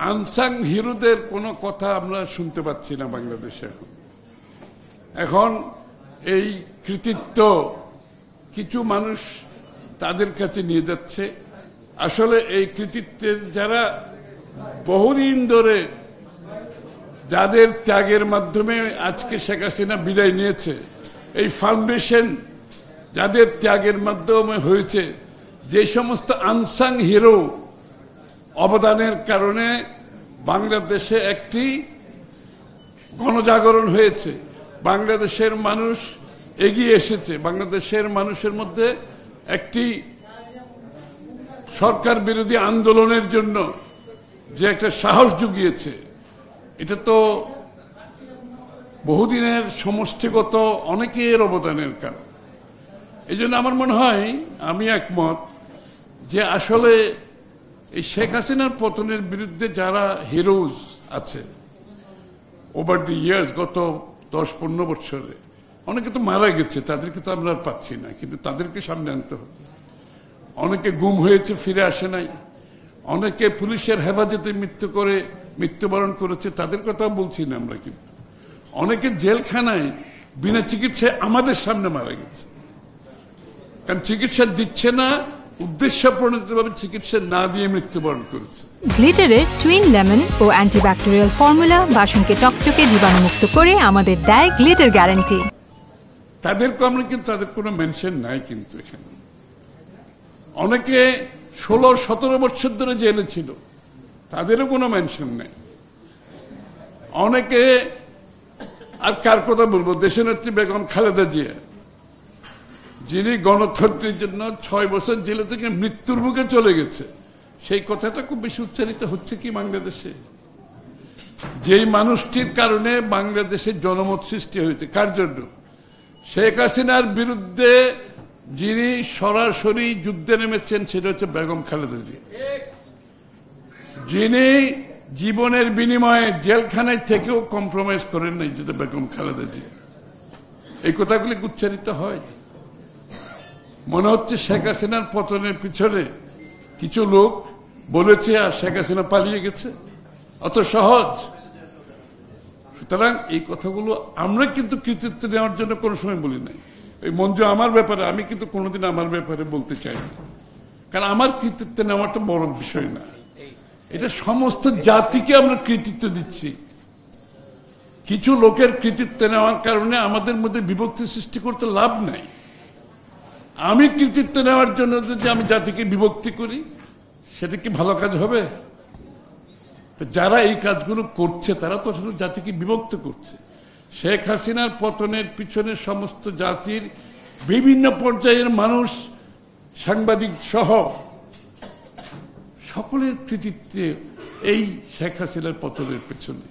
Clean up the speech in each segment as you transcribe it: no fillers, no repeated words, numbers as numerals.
Unsung হিরোদের কোনো কথা আমরা শুনতে পাচ্ছি না বাংলাদেশে। এখন এই কৃতিত্ব কিছু মানুষ তাদের কাছে নিয়ে যাচ্ছে। আসলে এই কৃতিত্বের যারা বহুদিন ধরে যাদের ত্যাগের মাধ্যমে আজকে শেখ হাসিনা বিদায় নিয়েছে, এই ফাউন্ডেশন যাদের ত্যাগের মাধ্যমে হয়েছে, যে সমস্ত আনসাং হিরো অবদানের কারণে বাংলাদেশে একটি গণজাগরণ হয়েছে, বাংলাদেশের মানুষ এগিয়ে এসেছে, বাংলাদেশের মানুষের মধ্যে একটি সরকার বিরোধী আন্দোলনের জন্য যে একটা সাহস জুগিয়েছে, এটা তো বহুদিনের সমষ্টিগত অনেকের অবদানের কারণ। এই জন্য আমার মনে হয়, আমি একমত যে আসলে এই শেখ হাসিনার পতনের বিরুদ্ধে যারা হিরোজ আছে ওভার দি ইয়ার্স, গত 10-15 বছরে অনেকে তো মারা গেছে, তাদেরকে তো আমরা আর পাচ্ছি না, কিন্তু তাদেরকে সামনে আনতে হবে। অনেকে গুম হয়েছে, ফিরে আসে নাই, অনেকে পুলিশের হেফাজতে মৃত্যুবরণ করেছে, তাদের কথা বলছি না আমরা, কিন্তু অনেকে জেলখানায় বিনা চিকিৎসায় আমাদের সামনে মারা গেছে, কারণ চিকিৎসা দিচ্ছে না, উদ্দেশ্য প্রণোদিতভাবে চিকিৎসা না দিয়ে মৃত্যুবরণ করেছে। গ্লিটারের টুইন লেমন ও অ্যান্টিব্যাকটেরিয়াল ফর্মুলা বাসনকে চকচকে জীবাণুমুক্ত করে আমাদের দেয় গ্লিটার গ্যারান্টি। তাদেরকে আমরা কিন্তু তাদের কোনো মেনশন নাই, কিন্তু এখানে অনেকে 16-17 বছর ধরে জেলে ছিল, তাদেরও কোনো মেনশন নেই। অনেকে, আর কার কথা বলবো, দেশনেত্রী বেগম খালেদা জিয়া, যিনি গণতন্ত্রের জন্য 6 বছর জেলে থেকে মৃত্যুর মুখে চলে গেছে, সেই কথাটা খুব বেশি উচ্চারিত হচ্ছে কি বাংলাদেশে? যেই মানুষটির কারণে বাংলাদেশের জনমত সৃষ্টি হয়েছে, কার জন্য? শেখ হাসিনার বিরুদ্ধে যিনি সরাসরি যুদ্ধে নেমেছেন, সেটা হচ্ছে বেগম খালেদা জিয়া, যিনি জীবনের বিনিময়ে জেলখানায় থেকেও কম্প্রোমাইজ করেন নাই, যেটা বেগম খালেদা জিয়া। এই কথাগুলি উচ্চারিত হয়। মনে হচ্ছে শেখ হাসিনার পতনের পিছনে কিছু লোক বলেছে আর শেখ হাসিনা পালিয়ে গেছে, অত সহজ। সুতরাং এই কথাগুলো আমরা কিন্তু কৃতিত্ব নেওয়ার জন্য কোনো সময় বলি নাই। এই মঞ্জু আমার ব্যাপারে, আমি কিন্তু কোনোদিন আমার ব্যাপারে বলতে চাই না, কারণ আমার কৃতিত্ব নেওয়াটা বড় বিষয় না, এটা সমস্ত জাতিকে আমরা কৃতিত্ব দিচ্ছি। কিছু লোকের কৃতিত্ব নেওয়ার কারণে আমাদের মধ্যে বিভক্তি সৃষ্টি করতে লাভ নাই। আমি কৃতিত্ব নেওয়ার জন্য যে আমি জাতিকে বিভক্তি করি, সেটা কি ভালো কাজ হবে? তো যারা এই কাজগুলো করছে তারা তো শুধু জাতিকে বিভক্ত করছে। শেখ হাসিনার পতনের পিছনে সমস্ত জাতির বিভিন্ন পর্যায়ের মানুষ, সাংবাদিক সহ সকলের কৃতিত্বে এই শেখ হাসিনার পতনের পেছনে।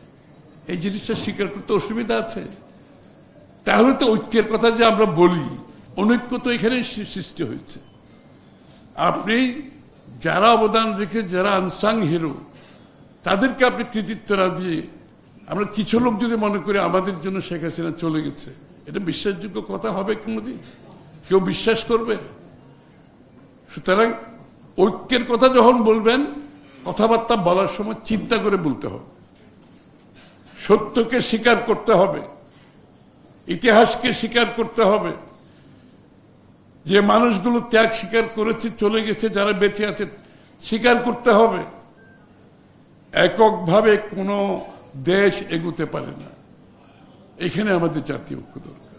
এই জিনিসটা স্বীকার করতে অসুবিধা আছে? তাহলে তো ঐক্যের কথা যে আমরা বলি, অনৈক্য তো এখানেই সৃষ্টি হয়েছে। আপনি যারা অবদান রেখে, যারা আনসাং হিরো, তাদেরকে আপনি কৃতিত্ব না দিয়ে আমরা কিছু লোক যদি মনে করি আমাদের জন্য শেখ হাসিনা চলে গেছে, এটা বিশ্বাসযোগ্য কথা হবে কোনদিন? কেউ বিশ্বাস করবে? সুতরাং ঐক্যের কথা যখন বলবেন, কথাবার্তা বলার সময় চিন্তা করে বলতে হবে, সত্যকে স্বীকার করতে হবে, ইতিহাসকে স্বীকার করতে হবে। যে মানুষগুলো ত্যাগ স্বীকার করেছে, চলে গেছে, যারা বেঁচে আছে, স্বীকার করতে হবে। এককভাবে কোনো দেশ এগুতে পারে না, এখানে আমাদের জাতীয় ঐক্য দরকার।